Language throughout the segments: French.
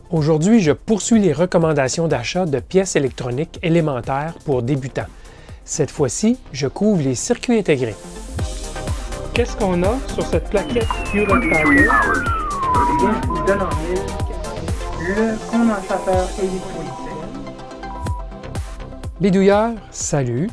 Aujourd'hui, je poursuis les recommandations d'achat de pièces électroniques élémentaires pour débutants. Cette fois-ci, je couvre les circuits intégrés. Qu'est-ce qu'on a sur cette plaquette Hewlett Packard? Je vous donne en mille le condensateur électrolytique. Bidouilleurs, salut!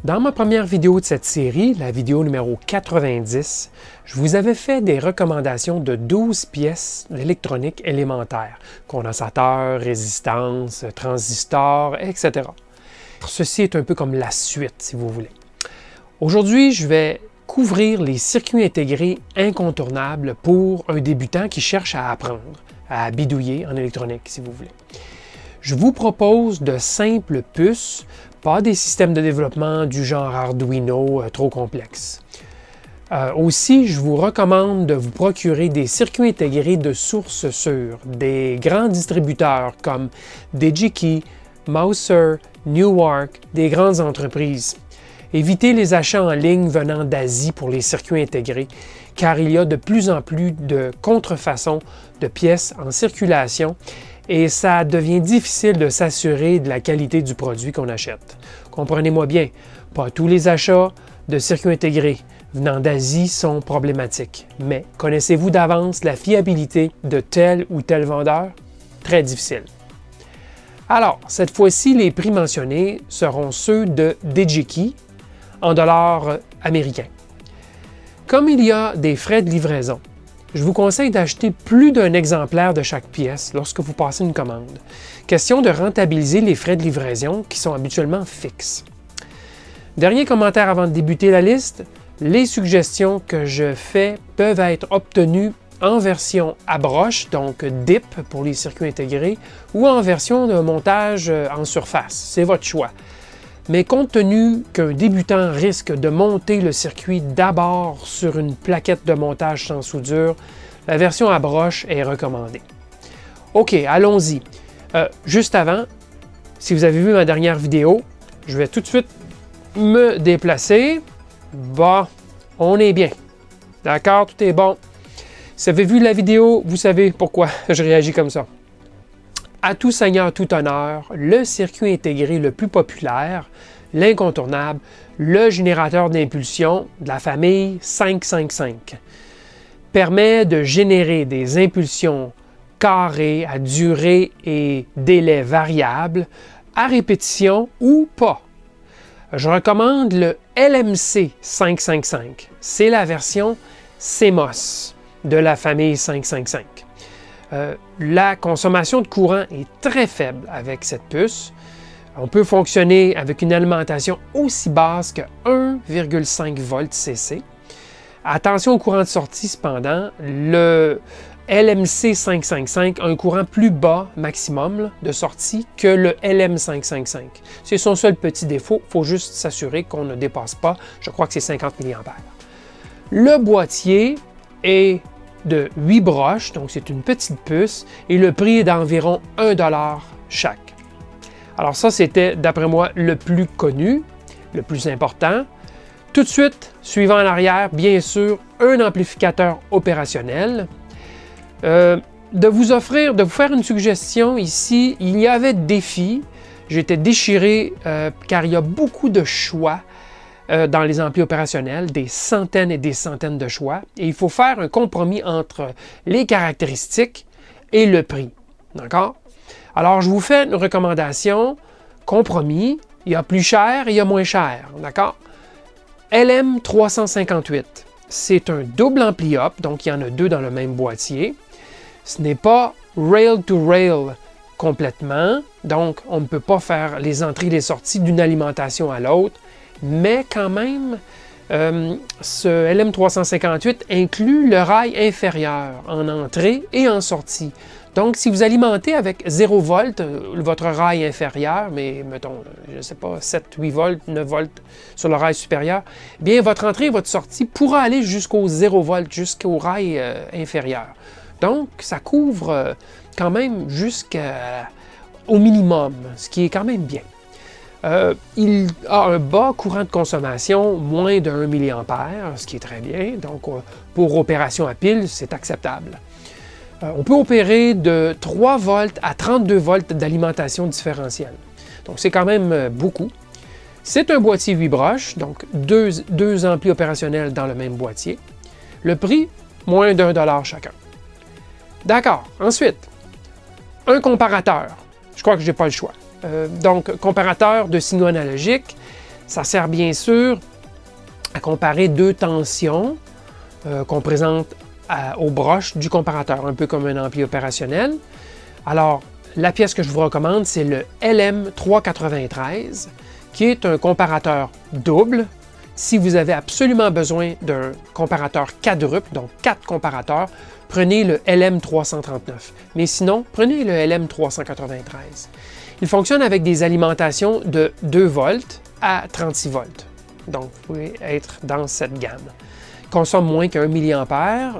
Dans ma première vidéo de cette série, la vidéo numéro 90, je vous avais fait des recommandations de 12 pièces d'électronique élémentaire, condensateurs, résistances, transistors, etc. Ceci est un peu comme la suite, si vous voulez. Aujourd'hui, je vais couvrir les circuits intégrés incontournables pour un débutant qui cherche à apprendre, à bidouiller en électronique, si vous voulez. Je vous propose de simples puces, pas des systèmes de développement du genre Arduino trop complexes. Aussi, je vous recommande de vous procurer des circuits intégrés de source sûre, des grands distributeurs comme DigiKey, Mouser, Newark, des grandes entreprises. Évitez les achats en ligne venant d'Asie pour les circuits intégrés, car il y a de plus en plus de contrefaçons de pièces en circulation et ça devient difficile de s'assurer de la qualité du produit qu'on achète. Comprenez-moi bien, pas tous les achats de circuits intégrés venant d'Asie sont problématiques, mais connaissez-vous d'avance la fiabilité de tel ou tel vendeur? Très difficile. Alors, cette fois-ci, les prix mentionnés seront ceux de DigiKey en dollars américains. Comme il y a des frais de livraison, je vous conseille d'acheter plus d'un exemplaire de chaque pièce lorsque vous passez une commande. Question de rentabiliser les frais de livraison qui sont habituellement fixes. Dernier commentaire avant de débuter la liste, les suggestions que je fais peuvent être obtenues en version à broche, donc DIP pour les circuits intégrés, ou en version de montage en surface. C'est votre choix. Mais compte tenu qu'un débutant risque de monter le circuit d'abord sur une plaquette de montage sans soudure, la version à broche est recommandée. OK, allons-y. Juste avant, si vous avez vu ma dernière vidéo, je vais tout de suite me déplacer. Bon, on est bien. D'accord, tout est bon. Si vous avez vu la vidéo, vous savez pourquoi je réagis comme ça. À tout seigneur, tout honneur, le circuit intégré le plus populaire, l'incontournable, le générateur d'impulsion de la famille 555, permet de générer des impulsions carrées à durée et délai variables, à répétition ou pas. Je recommande le LMC 555. C'est la version CMOS de la famille 555. La consommation de courant est très faible avec cette puce. On peut fonctionner avec une alimentation aussi basse que 1,5 VCC. Attention au courant de sortie cependant, le LMC 555 a un courant plus bas maximum de sortie que le LM555. C'est son seul petit défaut, il faut juste s'assurer qu'on ne dépasse pas, je crois que c'est 50 mA. Le boîtier est de 8 broches, donc c'est une petite puce, et le prix est d'environ 1 $ chaque. Alors ça, c'était, d'après moi, le plus connu, le plus important. Tout de suite, suivant en arrière, bien sûr, un amplificateur opérationnel. De vous faire une suggestion ici, il y avait défi. J'étais déchiré car il y a beaucoup de choix dans les amplis opérationnels, des centaines et des centaines de choix. Et il faut faire un compromis entre les caractéristiques et le prix. D'accord? Alors, je vous fais une recommandation, compromis. Il y a plus cher et il y a moins cher. D'accord? LM358. C'est un double ampli-up, donc il y en a deux dans le même boîtier. Ce n'est pas rail-to-rail complètement, donc on ne peut pas faire les entrées et les sorties d'une alimentation à l'autre, mais quand même, ce LM358 inclut le rail inférieur en entrée et en sortie. Donc, si vous alimentez avec 0 volts, votre rail inférieur, mais mettons, je ne sais pas, 7, 8 volts, 9 volts sur le rail supérieur, bien, votre entrée et votre sortie pourra aller jusqu'au 0 volts, jusqu'au rail inférieur. Donc, ça couvre quand même jusqu'au minimum, ce qui est quand même bien. Il a un bas courant de consommation, moins de 1 mA, ce qui est très bien. Donc, pour opération à pile, c'est acceptable. On peut opérer de 3 volts à 32 volts d'alimentation différentielle. Donc, c'est quand même beaucoup. C'est un boîtier 8 broches, donc deux amplis opérationnels dans le même boîtier. Le prix, moins d'$1 chacun. D'accord. Ensuite, un comparateur. Je crois que je n'ai pas le choix. Donc, comparateur de signaux analogiques, ça sert bien sûr à comparer 2 tensions qu'on présente aux broches du comparateur, un peu comme un ampli opérationnel. Alors, la pièce que je vous recommande, c'est le LM393, qui est un comparateur double. Si vous avez absolument besoin d'un comparateur quadruple, donc 4 comparateurs, prenez le LM339. Mais sinon, prenez le LM393. Il fonctionne avec des alimentations de 2 volts à 36 volts. Donc, vous pouvez être dans cette gamme. Consomme moins qu'1 mA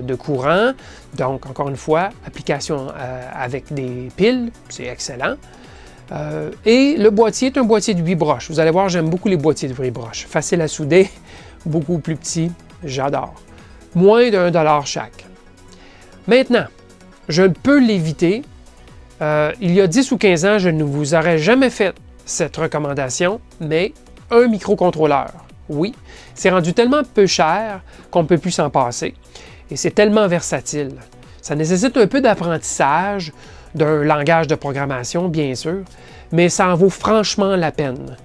de courant. Donc, encore une fois, application avec des piles, c'est excellent. Et le boîtier est un boîtier de 8 broches. Vous allez voir, j'aime beaucoup les boîtiers de 8 broches. Facile à souder, beaucoup plus petit, j'adore. Moins d'$1 chaque. Maintenant, je peux l'éviter. Il y a 10 ou 15 ans, je ne vous aurais jamais fait cette recommandation, mais un microcontrôleur. Oui, c'est rendu tellement peu cher qu'on ne peut plus s'en passer. Et c'est tellement versatile. Ça nécessite un peu d'apprentissage, d'un langage de programmation, bien sûr, mais ça en vaut franchement la peine.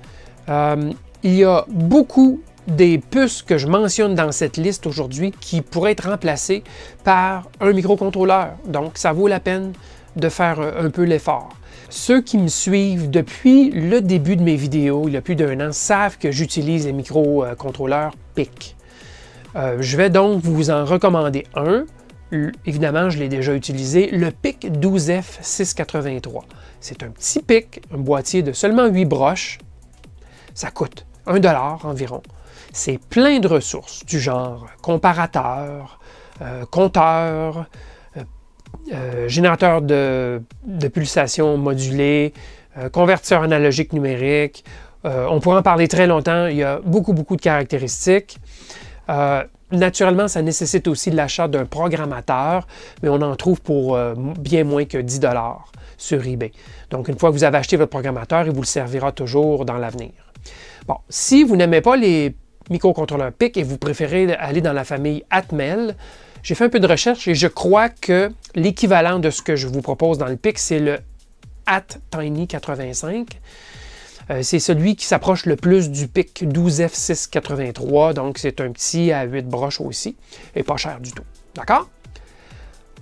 Il y a beaucoup des puces que je mentionne dans cette liste aujourd'hui qui pourraient être remplacées par un microcontrôleur. Donc, ça vaut la peine de faire un peu l'effort. Ceux qui me suivent depuis le début de mes vidéos, il y a plus d'1 an, savent que j'utilise les microcontrôleurs PIC. Je vais donc vous en recommander un. Évidemment, je l'ai déjà utilisé, le PIC 12F683. C'est un petit PIC, un boîtier de seulement 8 broches. Ça coûte $1 environ. C'est plein de ressources du genre comparateur, compteur, générateur de pulsations modulées, convertisseur analogique numérique. On pourrait en parler très longtemps. Il y a beaucoup de caractéristiques. Naturellement, ça nécessite aussi l'achat d'un programmateur, mais on en trouve pour bien moins que 10$ sur eBay. Donc, une fois que vous avez acheté votre programmateur, il vous le servira toujours dans l'avenir. Bon, si vous n'aimez pas les microcontrôleurs PIC et vous préférez aller dans la famille Atmel, j'ai fait un peu de recherche et je crois que l'équivalent de ce que je vous propose dans le PIC, c'est le ATtiny85. C'est celui qui s'approche le plus du PIC 12F683, donc c'est un petit à 8 broches aussi, et pas cher du tout. D'accord?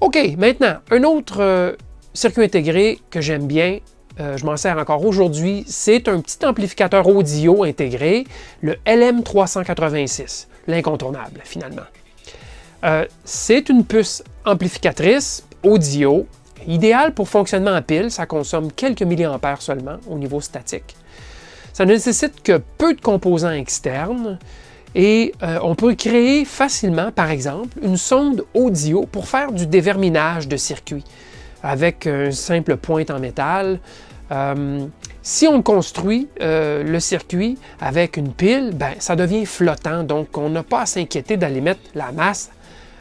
OK, maintenant, un autre circuit intégré que j'aime bien, je m'en sers encore aujourd'hui, c'est un petit amplificateur audio intégré, le LM386, l'incontournable finalement. C'est une puce amplificatrice audio, idéale pour fonctionnement à pile, ça consomme quelques milliampères seulement au niveau statique. Ça ne nécessite que peu de composants externes et on peut créer facilement, par exemple, une sonde audio pour faire du déverminage de circuit avec une simple pointe en métal. Si on construit le circuit avec une pile, ben, ça devient flottant, donc on n'a pas à s'inquiéter d'aller mettre la masse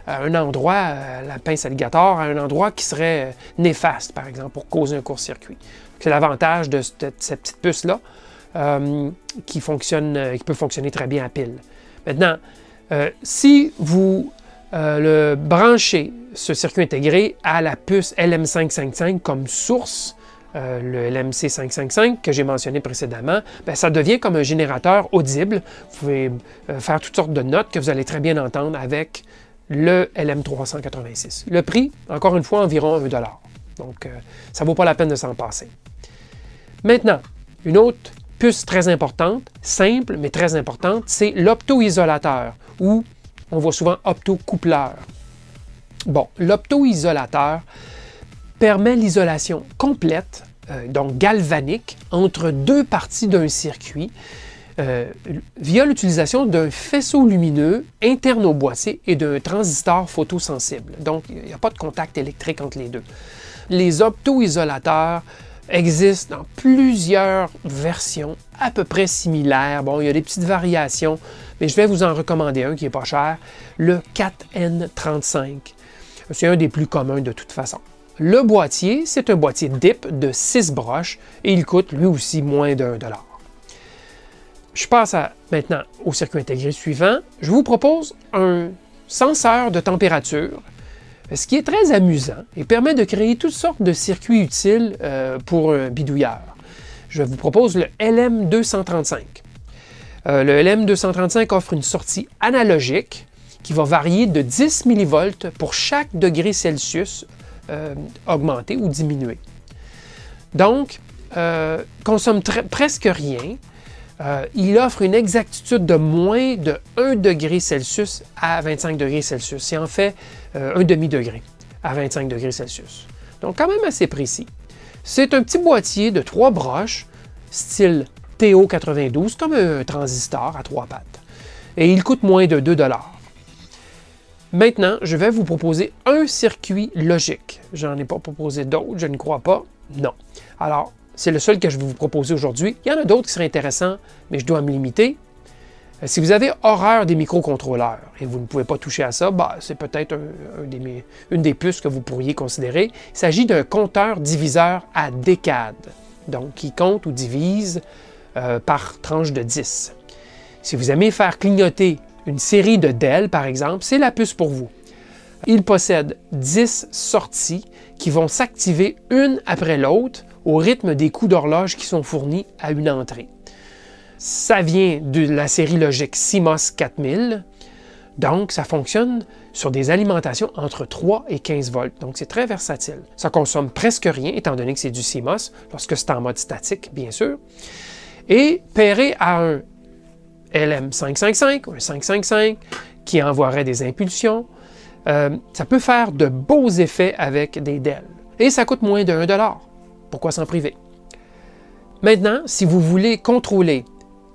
à un endroit, la pince alligator, à un endroit qui serait néfaste, par exemple, pour causer un court-circuit. C'est l'avantage de cette petite puce-là qui peut fonctionner très bien à pile. Maintenant, si vous le branchez, ce circuit intégré, à la puce LM555 comme source, le LMC555 que j'ai mentionné précédemment, bien, ça devient comme un générateur audible. Vous pouvez faire toutes sortes de notes que vous allez très bien entendre avec le LM386. Le prix, encore une fois, environ $1. Donc, ça ne vaut pas la peine de s'en passer. Maintenant, une autre puce très importante, simple mais très importante, c'est l'opto-isolateur, ou on voit souvent opto-coupleur. Bon, l'opto-isolateur permet l'isolation complète, donc galvanique, entre deux parties d'un circuit via l'utilisation d'un faisceau lumineux interne au boîtier et d'un transistor photosensible. Donc, il n'y a pas de contact électrique entre les deux. Les opto-isolateurs existent dans plusieurs versions à peu près similaires. Bon, il y a des petites variations, mais je vais vous en recommander un qui n'est pas cher, le 4N35. C'est un des plus communs de toute façon. Le boîtier, c'est un boîtier DIP de 6 broches et il coûte lui aussi moins d'1 $. Je passe maintenant au circuit intégré suivant. Je vous propose un senseur de température, ce qui est très amusant et permet de créer toutes sortes de circuits utiles pour un bidouilleur. Je vous propose le LM235. Le LM235 offre une sortie analogique qui va varier de 10 mV pour chaque degré Celsius augmenté ou diminué. Donc, consomme presque rien. Il offre une exactitude de moins de 1 degré Celsius à 25 degrés Celsius. C'est en fait un demi-degré à 25 degrés Celsius. Donc, quand même assez précis. C'est un petit boîtier de 3 broches, style TO92, comme un transistor à 3 pattes. Et il coûte moins de 2 $. Maintenant, je vais vous proposer un circuit logique. J'en ai pas proposé d'autres, je ne crois pas. Non. Alors, c'est le seul que je vais vous proposer aujourd'hui. Il y en a d'autres qui seraient intéressants, mais je dois me limiter. Si vous avez horreur des microcontrôleurs et vous ne pouvez pas toucher à ça, c'est peut-être une des puces que vous pourriez considérer. Il s'agit d'un compteur-diviseur à décades, donc qui compte ou divise par tranche de 10. Si vous aimez faire clignoter une série de Dell, par exemple, c'est la puce pour vous. Il possède 10 sorties qui vont s'activer une après l'autre au rythme des coups d'horloge qui sont fournis à une entrée. Ça vient de la série logique CMOS 4000, donc ça fonctionne sur des alimentations entre 3 et 15 volts, donc c'est très versatile. Ça consomme presque rien, étant donné que c'est du CMOS, lorsque c'est en mode statique, bien sûr, et pairé à un LM555 ou un 555 qui envoierait des impulsions, ça peut faire de beaux effets avec des Dell. Et ça coûte moins de 1 $. Pourquoi s'en priver? Maintenant, si vous voulez contrôler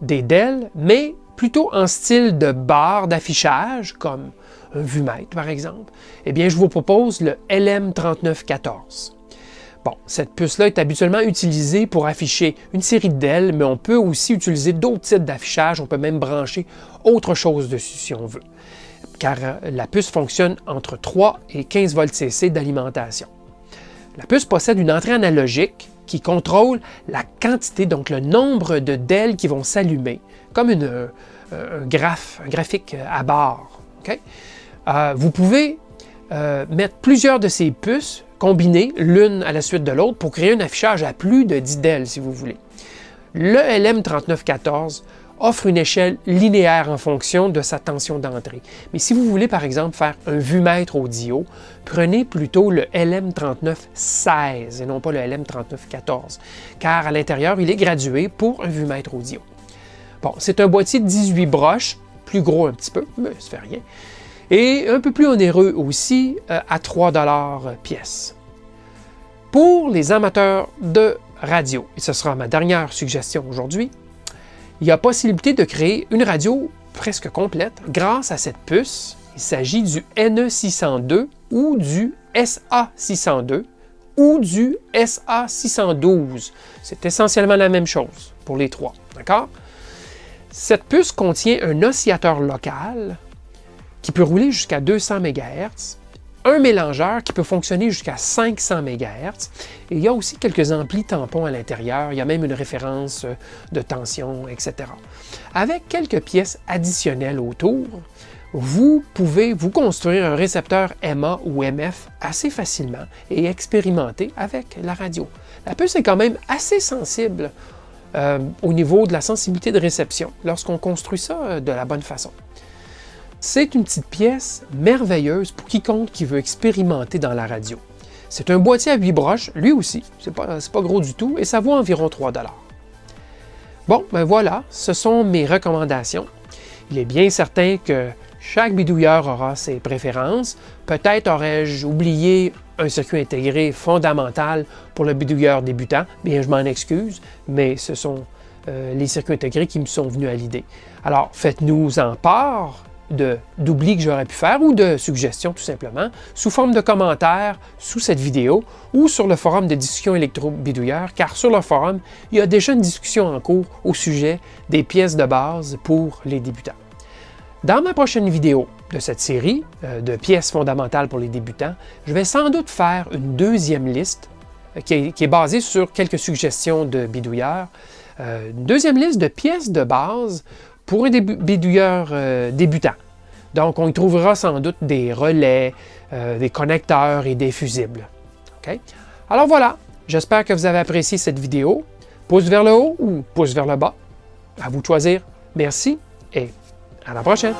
des Dell, mais plutôt en style de barre d'affichage, comme un vumètre par exemple, eh bien je vous propose le LM3914. Bon, cette puce-là est habituellement utilisée pour afficher une série de Dell, mais on peut aussi utiliser d'autres types d'affichage, on peut même brancher autre chose dessus si on veut, car la puce fonctionne entre 3 et 15 volts CC d'alimentation. La puce possède une entrée analogique qui contrôle la quantité, donc le nombre de Dell qui vont s'allumer, comme un graphique à barre. Okay? Vous pouvez mettre plusieurs de ces puces combinées l'une à la suite de l'autre pour créer un affichage à plus de 10 Dell, si vous voulez. Le LM3914 offre une échelle linéaire en fonction de sa tension d'entrée. Mais si vous voulez, par exemple, faire un vumètre audio, prenez plutôt le LM3916 et non pas le LM3914, car à l'intérieur, il est gradué pour un vumètre audio. Bon, c'est un boîtier de 18 broches, plus gros un petit peu, mais ça ne fait rien, et un peu plus onéreux aussi, à 3 $ pièce. Pour les amateurs de radio, et ce sera ma dernière suggestion aujourd'hui, il y a possibilité de créer une radio presque complète grâce à cette puce. Il s'agit du NE602 ou du SA602 ou du SA612. C'est essentiellement la même chose pour les trois, d'accord? Cette puce contient un oscillateur local qui peut rouler jusqu'à 200 MHz, un mélangeur qui peut fonctionner jusqu'à 500 MHz, et il y a aussi quelques amplis tampons à l'intérieur, il y a même une référence de tension, etc. Avec quelques pièces additionnelles autour, vous pouvez vous construire un récepteur MA ou MF assez facilement et expérimenter avec la radio. La puce est quand même assez sensible au niveau de la sensibilité de réception lorsqu'on construit ça de la bonne façon. C'est une petite pièce merveilleuse pour quiconque qui veut expérimenter dans la radio. C'est un boîtier à 8 broches, lui aussi, c'est pas gros du tout, et ça vaut environ 3 $. Bon, ben voilà, ce sont mes recommandations. Il est bien certain que chaque bidouilleur aura ses préférences. Peut-être aurais-je oublié un circuit intégré fondamental pour le bidouilleur débutant. Bien, je m'en excuse, mais ce sont les circuits intégrés qui me sont venus à l'idée. Alors, faites-nous en part d'oublis que j'aurais pu faire ou de suggestions tout simplement, sous forme de commentaires sous cette vidéo ou sur le forum de discussion électro-bidouilleur, car sur le forum, il y a déjà une discussion en cours au sujet des pièces de base pour les débutants. Dans ma prochaine vidéo de cette série de pièces fondamentales pour les débutants, je vais sans doute faire une deuxième liste qui est basée sur quelques suggestions de bidouilleurs. Une deuxième liste de pièces de base pour un bidouilleur débutant. Donc, on y trouvera sans doute des relais, des connecteurs et des fusibles. Okay? Alors voilà, j'espère que vous avez apprécié cette vidéo. Pouce vers le haut ou pouce vers le bas, à vous de choisir. Merci et à la prochaine!